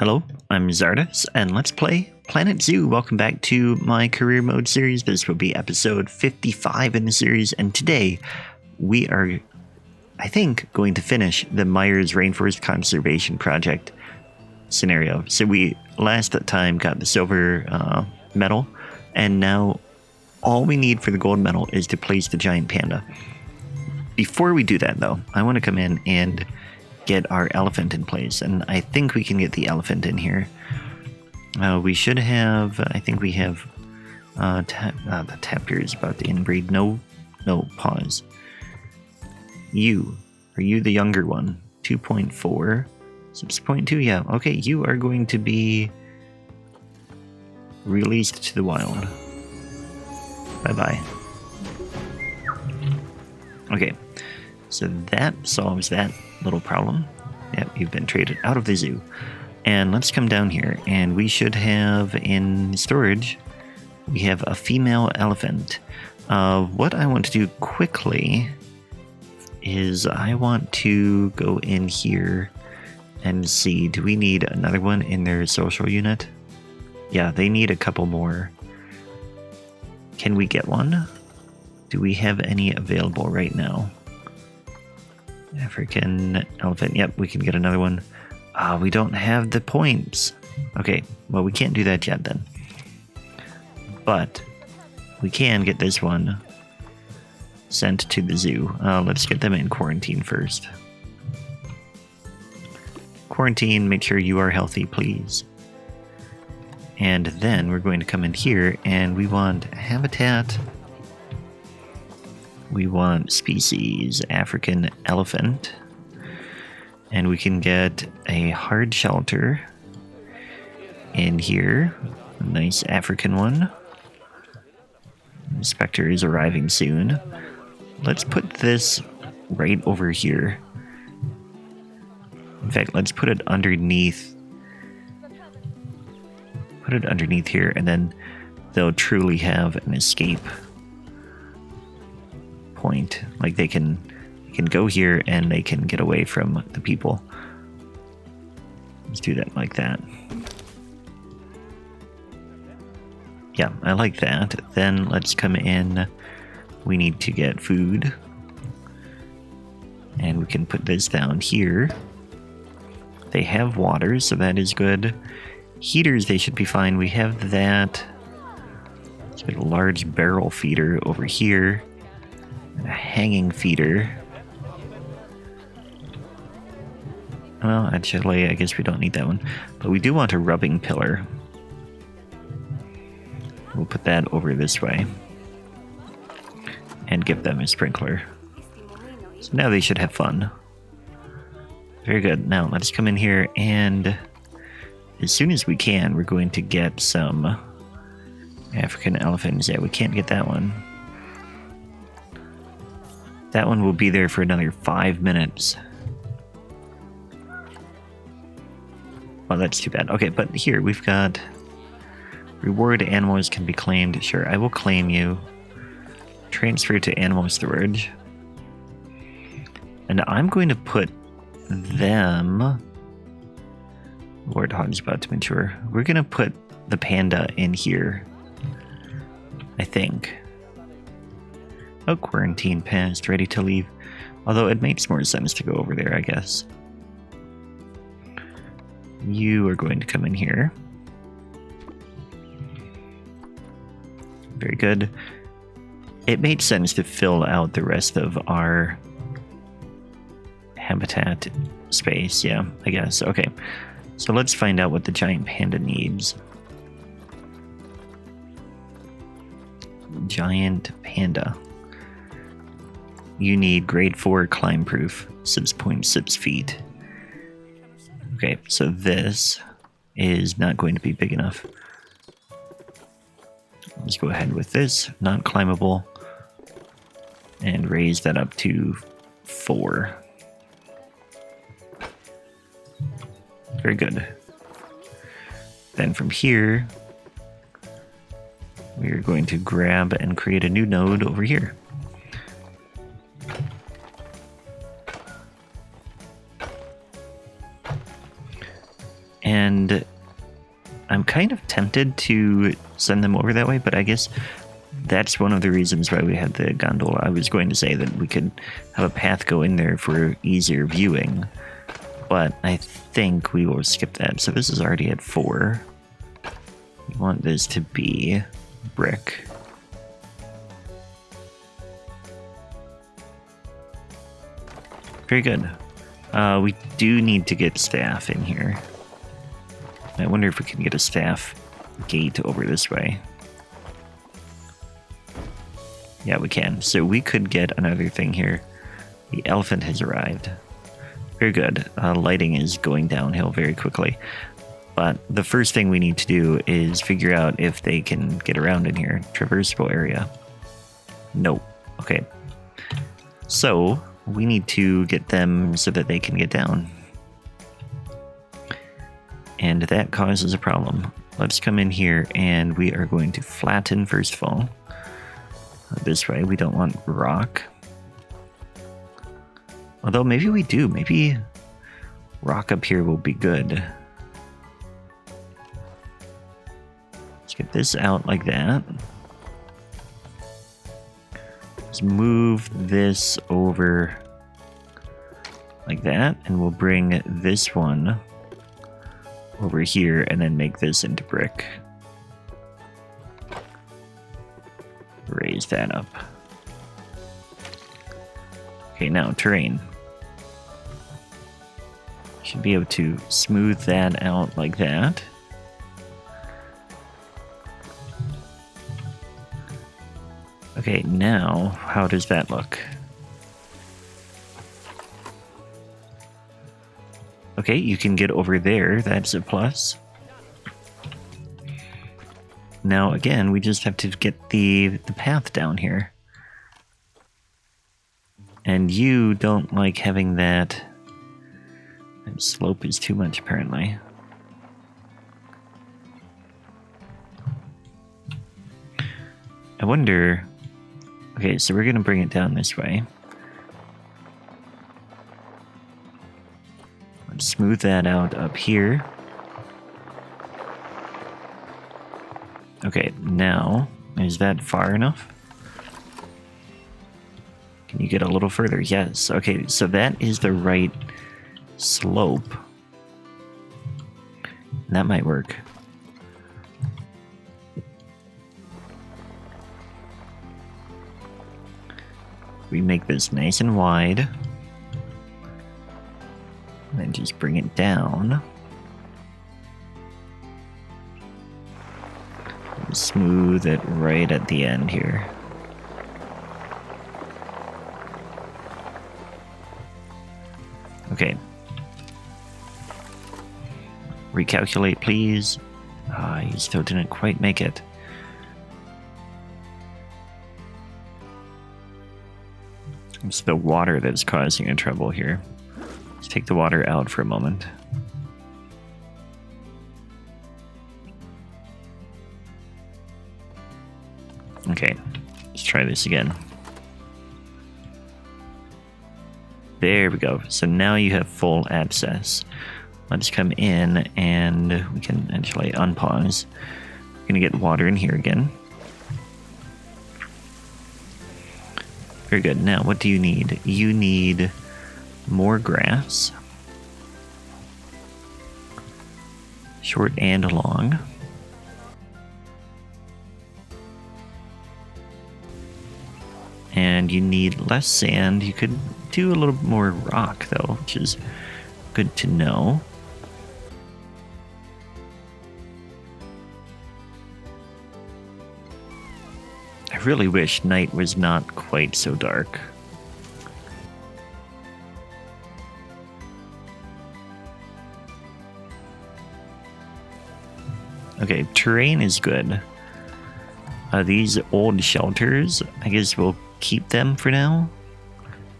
Hello, I'm Zardas, and let's play Planet Zoo. Welcome back to my career mode series. This will be episode 55 in the series, and today we are, I think, going to finish the Myers Rainforest Conservation Project scenario. So we last time got the silver medal, and now all we need for the gold medal is to place the giant panda. Before we do that, though, I want to come in and get our elephant in place, and I think we can get the elephant in here. We should have, I think we have, the tapir is about to inbreed. No, pause. Are you the younger one? 2.4, 6.2, yeah, okay, you are going to be released to the wild. Bye-bye. Okay, so that solves that little problem. Yep, you've been traded out of the zoo. And let's come down here, and we should have in storage, we have a female elephant. What I want to do quickly is I want to go in here and see, do we need another one in their social unit? Yeah, they need a couple more. Can we get one? Do we have any available right now? African elephant. Yep, we can get another one. We don't have the points. Okay, well, we can't do that yet then. But we can get this one sent to the zoo. Let's get them in quarantine first. Quarantine, make sure you are healthy, please. And then we're going to come in here, and we want habitat. We want species African elephant, and we can get a hard shelter in here, a nice African one. Inspector is arriving soon. Let's put this right over here. In fact, let's put it underneath. Put it underneath here, and then they'll truly have an escape point. Like they can go here and they can get away from the people. Let's do that like that. Yeah, I like that. Then let's come in. We need to get food, and we can put this down here. They have water, so that is good. Heaters, they should be fine. We have that. Let's get a large barrel feeder over here. A hanging feeder. Well, actually, I guess we don't need that one. But we do want a rubbing pillar. We'll put that over this way. And give them a sprinkler. So now they should have fun. Very good. Now, let's come in here, and as soon as we can, we're going to get some African elephants. Yeah, we can't get that one. That one will be there for another 5 minutes. Well, that's too bad. Okay, but here we've got reward animals can be claimed. Sure, I will claim you. Transfer to animal storage. And I'm going to put them... Warthog's about to mature. We're going to put the panda in here, I think. Oh, quarantine passed, ready to leave. Although it makes more sense to go over there, I guess. You are going to come in here. Very good. It made sense to fill out the rest of our habitat space, yeah, I guess. Okay, so let's find out what the giant panda needs. Giant panda. You need grade 4 climb proof, 6.6 feet. Okay, so this is not going to be big enough. Let's go ahead with this, not climbable, and raise that up to 4. Very good. Then from here, we're going to grab and create a new node over here. And I'm kind of tempted to send them over that way, but I guess that's one of the reasons why we had the gondola. I was going to say that we could have a path go in there for easier viewing, but I think we will skip that. So this is already at 4. We want this to be brick. Very good. We do need to get staff in here. I wonder if we can get a staff gate over this way. Yeah, we can. So we could get another thing here. The elephant has arrived. Very good. Lighting is going downhill very quickly. But the first thing we need to do is figure out if they can get around in here. Traversable area. Nope. Okay. So we need to get them so that they can get down. And that causes a problem. Let's come in here and we are going to flatten first of all. This way, we don't want rock. Although maybe we do. Maybe rock up here will be good. Let's get this out like that. Let's move this over like that. And we'll bring this one over here and then make this into brick. Raise that up. Okay, now terrain. Should be able to smooth that out like that. Okay, now how does that look? Okay, you can get over there. That's a plus. Now, again, we just have to get the path down here. And you don't like having that slope is too much, apparently. I wonder... Okay, so we're going to bring it down this way. Let's smooth that out up here. Okay, now, is that far enough? Can you get a little further? Yes. Okay, so that is the right slope. That might work. We make this nice and wide. And then just bring it down. Smooth it right at the end here. Okay. Recalculate, please. You still didn't quite make it. It's the water that's causing you trouble here. Let's take the water out for a moment. Okay, let's try this again. There we go. So now you have full access. Let's come in and we can actually unpause. We're going to get water in here again. Very good. Now, what do you need? You need more grass. Short and long. And you need less sand. You could do a little more rock, though, which is good to know. I really wish night was not quite so dark. Okay, terrain is good. These old shelters, I guess we'll keep them for now.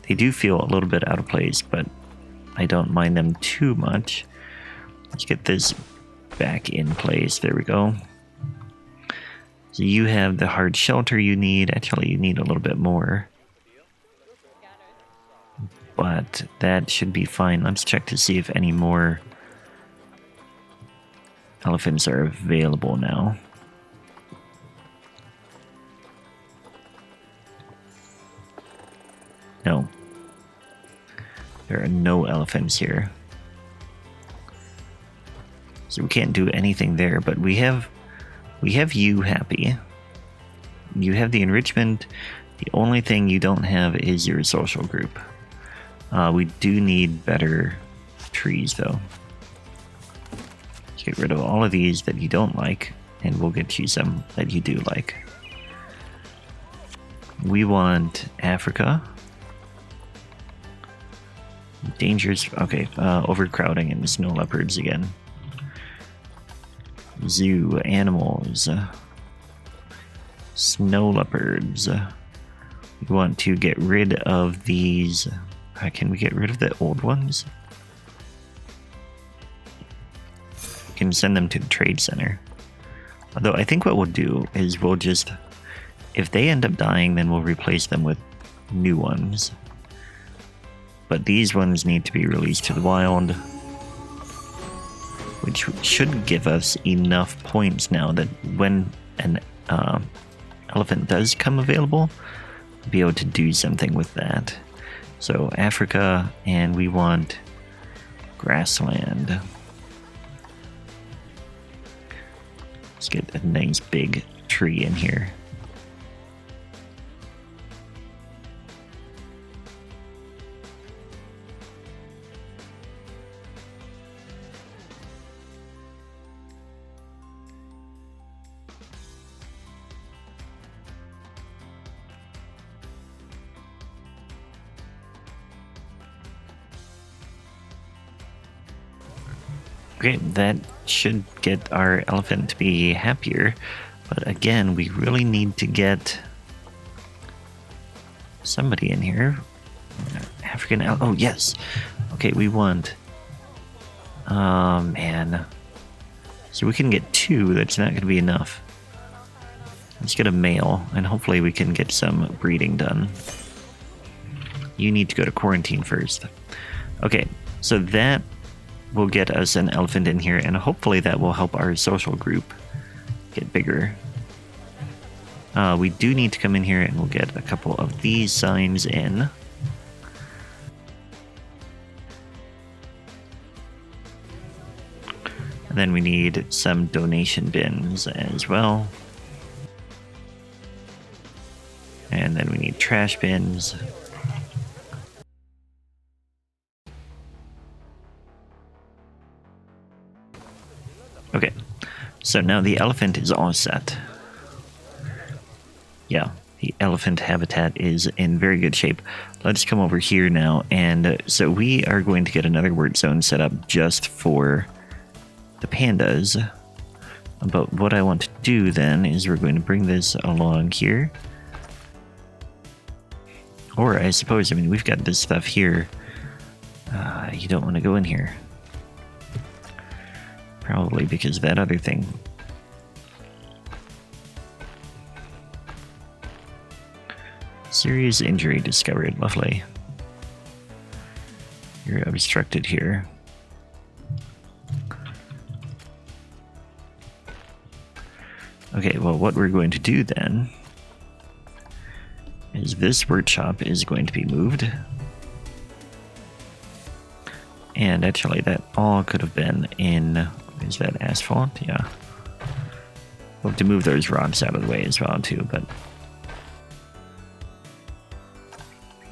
They do feel a little bit out of place, but I don't mind them too much. Let's get this back in place. There we go. So you have the hard shelter you need. Actually, you need a little bit more. But that should be fine. Let's check to see if any more elephants are available now. No. There are no elephants here. So we can't do anything there, but we have you happy. You have the enrichment. The only thing you don't have is your social group. We do need better trees though. Let's get rid of all of these that you don't like, and we'll get you some that you do like. We want Africa. Dangers, okay, overcrowding and snow leopards again. Zoo, animals, snow leopards. We want to get rid of these. Can we get rid of the old ones? We can send them to the trade center. Although I think what we'll do is we'll just, if they end up dying, then we'll replace them with new ones. But these ones need to be released to the wild, which should give us enough points now that when an elephant does come available, we'll be able to do something with that. So Africa, and we want grassland. Let's get a nice big tree in here. Okay, that should get our elephant to be happier. But again, we really need to get somebody in here. African oh yes. Okay, we want man. So we can get 2, that's not gonna be enough. Let's get a male, and hopefully we can get some breeding done. You need to go to quarantine first. Okay, so that will get us an elephant in here, and hopefully that will help our social group get bigger. We do need to come in here and we'll get a couple of these signs in. And then we need some donation bins as well. And then we need trash bins. Okay, so now the elephant is all set. Yeah, the elephant habitat is in very good shape. Let's come over here now, and so we are going to get another word zone set up just for the pandas. But what I want to do then is we're going to bring this along here. Or I suppose, I mean, we've got this stuff here. You don't want to go in here. Probably because of that other thing. Serious injury discovered. Lovely. You're obstructed here. Okay, well, what we're going to do then is this workshop is going to be moved. And actually, that all could have been in... Is that asphalt? Yeah. We'll have to move those rocks out of the way as well, too, but...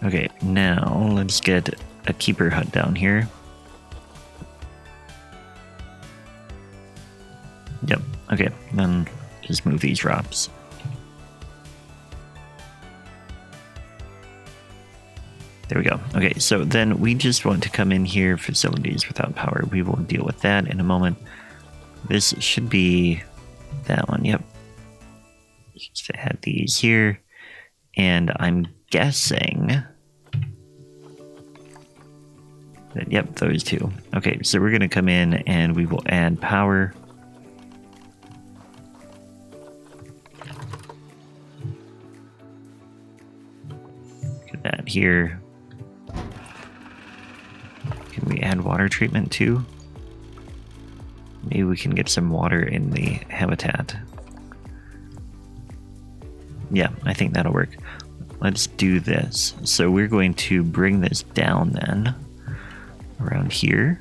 Okay, now let's get a keeper hut down here. Yep, okay, then just move these rocks. There we go. Okay, so then we just want to come in here, facilities without power. We will deal with that in a moment. This should be that one, yep. Just add these here. And I'm guessing that, yep, those two. Okay, so we're gonna come in and we will add power. Get that here. Can we add water treatment too? Maybe we can get some water in the habitat. Yeah, I think that'll work. Let's do this. So we're going to bring this down then, around here.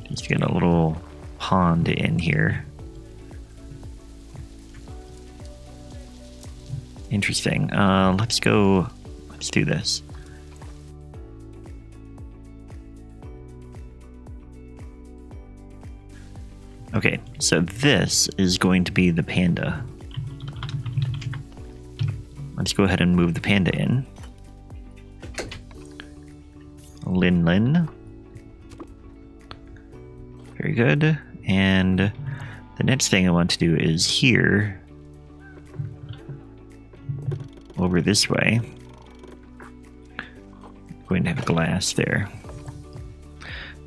Just get a little pond in here. Interesting. Let's do this. Okay, so this is going to be the panda. Let's go ahead and move the panda in. Lin. Very good. And the next thing I want to do is here, over this way. I'm going to have glass there.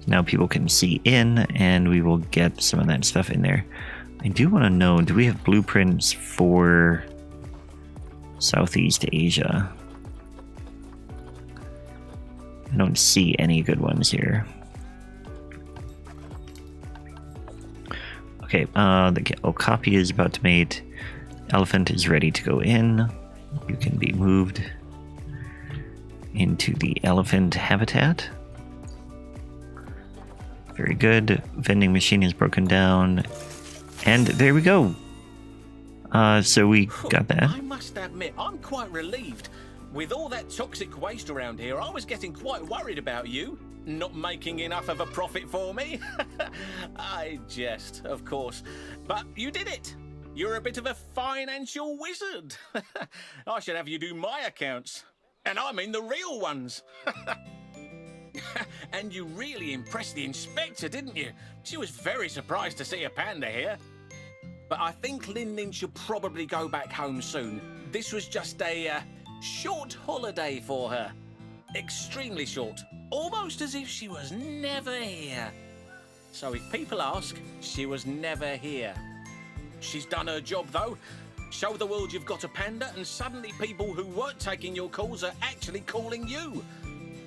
Now people can see in, and we will get some of that stuff in there. I do want to know, do we have blueprints for Southeast Asia? I don't see any good ones here. Okay, the okapi is about to mate. Elephant is ready to go in. You can be moved into the elephant habitat. Very good. Vending machine is broken down. And there we go. So we got that. I must admit, I'm quite relieved. With all that toxic waste around here, I was getting quite worried about you. Not making enough of a profit for me. I jest, of course. But you did it. You're a bit of a financial wizard. I should have you do my accounts. And I mean the real ones. And you really impressed the inspector, didn't you? She was very surprised to see a panda here. But I think Lin Lin should probably go back home soon. This was just a short holiday for her. Extremely short. Almost as if she was never here. So if people ask, she was never here. She's done her job though. Show the world you've got a panda, and suddenly people who weren't taking your calls are actually calling you.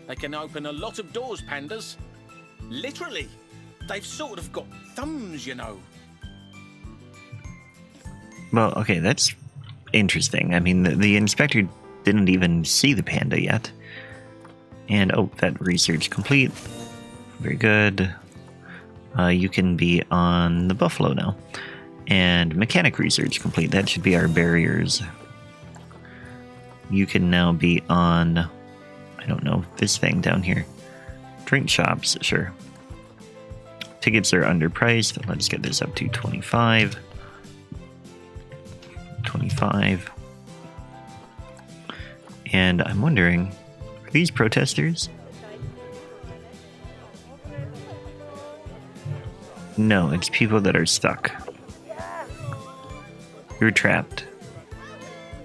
They can open a lot of doors, pandas. Literally. They've sort of got thumbs, you know. Well, okay, that's interesting. I mean, the inspector didn't even see the panda yet. And, oh, that research complete. Very good. You can be on the buffalo now. And mechanic research complete. That should be our barriers. You can now be on, I don't know, this thing down here. Drink shops, sure. Tickets are underpriced. Let's get this up to 25. 25. And I'm wondering, are these protesters? No, it's people that are stuck. You're trapped.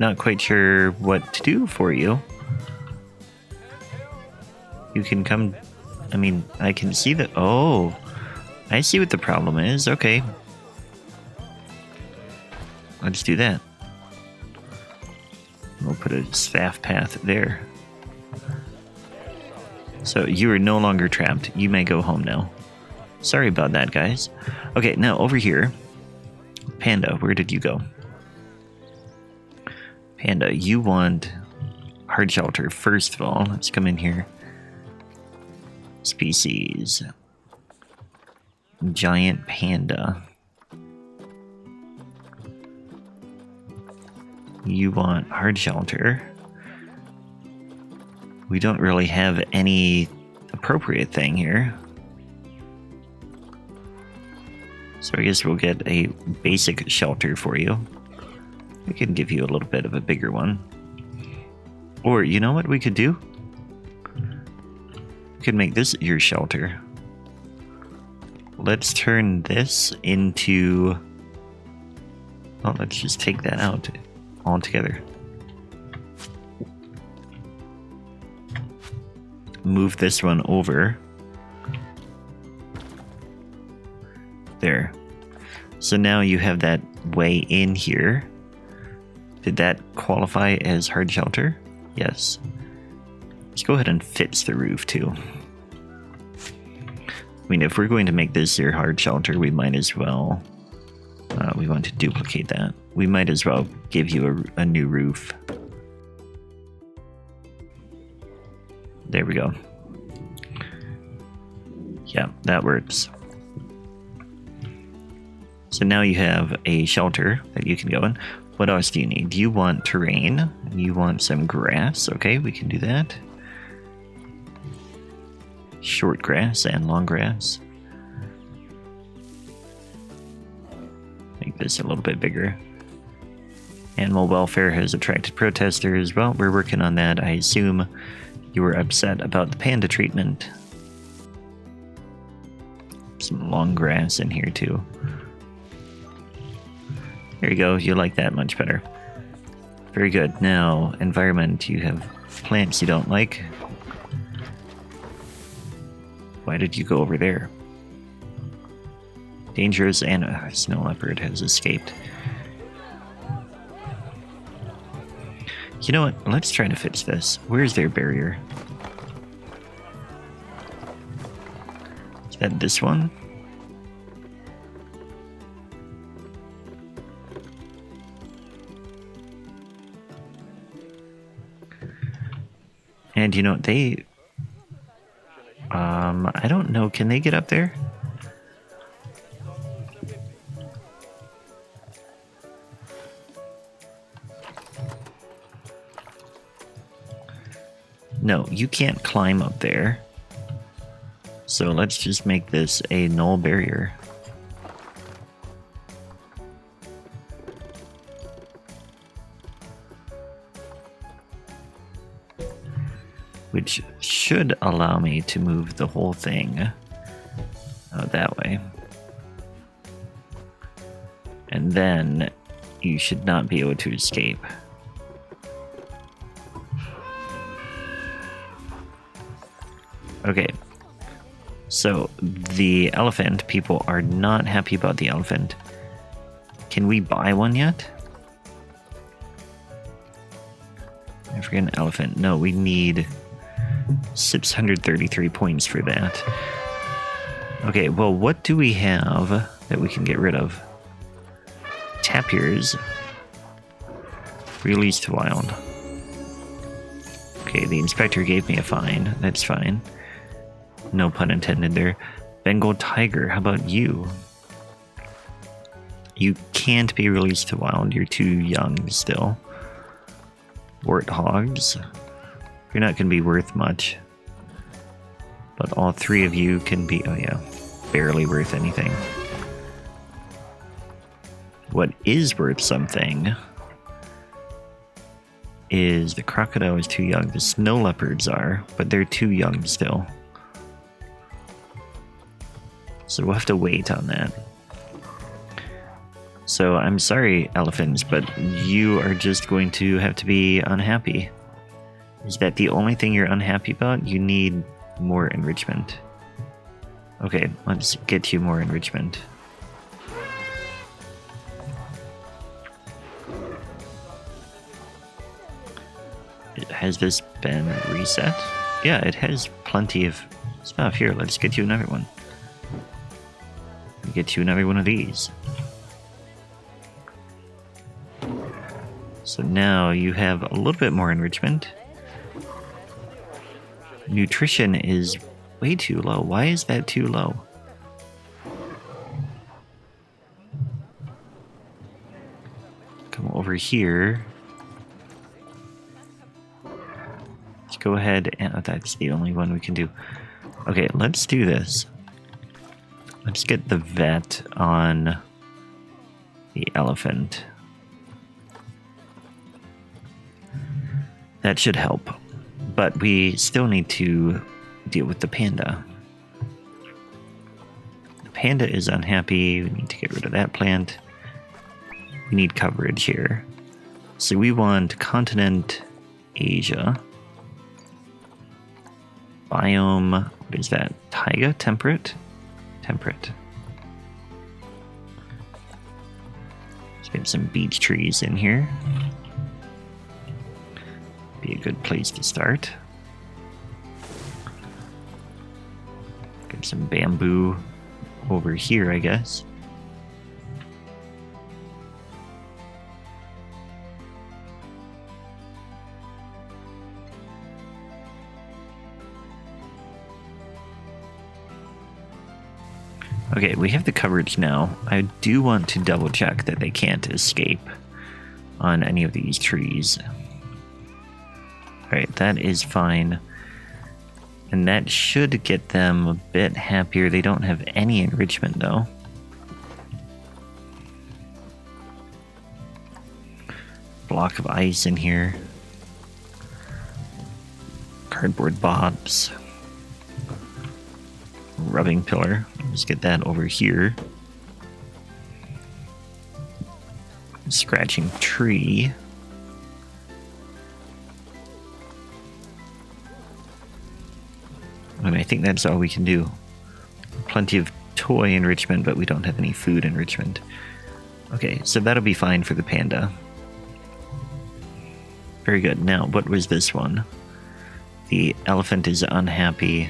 Not quite sure what to do for you. You can come... I mean, I can see that... Oh, I see what the problem is. Okay. Let's do that. We'll put a staff path there. So you are no longer trapped. You may go home now. Sorry about that, guys. Okay, now over here. Panda, where did you go? Panda, you want hard shelter first of all. Let's come in here. Species. Giant Panda. You want hard shelter. We don't really have any appropriate thing here. So I guess we'll get a basic shelter for you. We can give you a little bit of a bigger one. Or, you know what we could do? We could make this your shelter. Let's turn this into... Oh, let's just take that out altogether. Move this one over. There. So now you have that way in here. Did that qualify as hard shelter? Yes. Let's go ahead and fix the roof too. I mean, if we're going to make this your hard shelter, we might as well... we want to duplicate that. We might as well give you a new roof. There we go. Yeah, that works. So now you have a shelter that you can go in. What else do you need? You want terrain. You want some grass. Okay, we can do that. Short grass and long grass. Make this a little bit bigger. Animal welfare has attracted protesters. Well, we're working on that. I assume you were upset about the panda treatment. Some long grass in here too. There you go. You like that much better. Very good. Now, environment. You have plants you don't like. Why did you go over there? Dangerous, and a snow leopard has escaped. You know what? Let's try to fix this. Where's their barrier? Is that this one? And you know, they... I don't know. Can they get up there? No, you can't climb up there. So let's just make this a null barrier. Which should allow me to move the whole thing that way. And then you should not be able to escape. Okay. So the elephant, people are not happy about the elephant. Can we buy one yet? African elephant. No, we need 633 points for that. Okay, well, what do we have that we can get rid of? Tapirs. Released to wild. Okay, the inspector gave me a fine. That's fine. No pun intended there. Bengal tiger, how about you? You can't be released to wild. You're too young still. Warthogs. You're not going to be worth much. But all three of you can be... Oh yeah. Barely worth anything. What is worth something is the crocodile is too young. The snow leopards are, but they're too young still. So we'll have to wait on that. So I'm sorry, elephants, but you are just going to have to be unhappy. Is that the only thing you're unhappy about? You need more enrichment. Okay, let's get you more enrichment. Has this been reset? Yeah, it has plenty of stuff. Here, let's get you another one. Get you another one of these. So now you have a little bit more enrichment. Nutrition is way too low. Why is that too low? Come over here. Let's go ahead and... Oh, that's the only one we can do. Okay, let's do this. Let's get the vet on the elephant. That should help. But we still need to deal with the panda. The panda is unhappy. We need to get rid of that plant. We need coverage here. So we want continent Asia. Biome, what is that? Taiga? Temperate? Temperate. Let's get some beech trees in here. Be a good place to start. Get some bamboo over here, I guess. Okay, we have the coverage now. I do want to double check that they can't escape on any of these trees. Alright, that is fine. And that should get them a bit happier. They don't have any enrichment though. Block of ice in here. Cardboard box. Rubbing pillar. Let's get that over here. Scratching tree. And I think that's all we can do. Plenty of toy enrichment, but we don't have any food enrichment. Okay, so that'll be fine for the panda. Very good. Now, what was this one? The elephant is unhappy.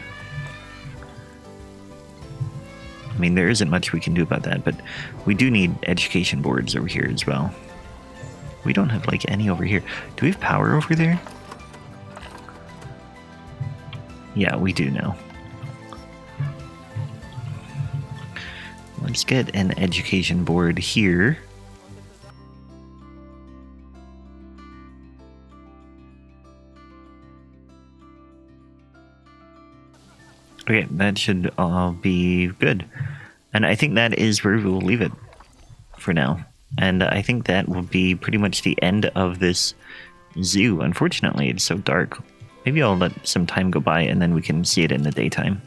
I mean, there isn't much we can do about that, but we do need education boards over here as well. We don't have, like, any over here. Do we have power over there? Yeah, we do now. Let's get an education board here. Okay, that should all be good. And I think that is where we will leave it for now. And I think that will be pretty much the end of this zoo. Unfortunately, it's so dark. Maybe I'll let some time go by and then we can see it in the daytime.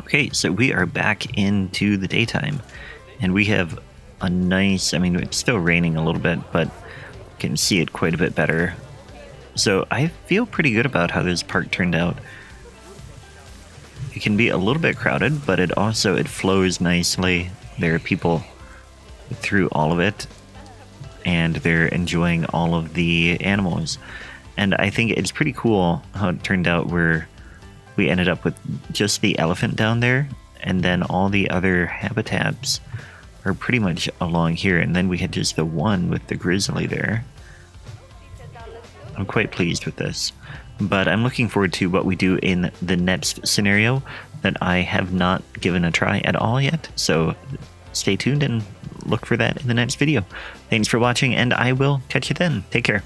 Okay, so we are back into the daytime. And we have a nice, I mean, it's still raining a little bit, but you can see it quite a bit better. So I feel pretty good about how this park turned out. It can be a little bit crowded, but it flows nicely. There are people through all of it, and they're enjoying all of the animals. And I think it's pretty cool how it turned out, where we ended up with just the elephant down there, and then all the other habitats are pretty much along here, and then we had just the one with the grizzly there. I'm quite pleased with this, but I'm looking forward to what we do in the next scenario that I have not given a try at all yet, so stay tuned and look for that in the next video. Thanks for watching, and I will catch you then. Take care.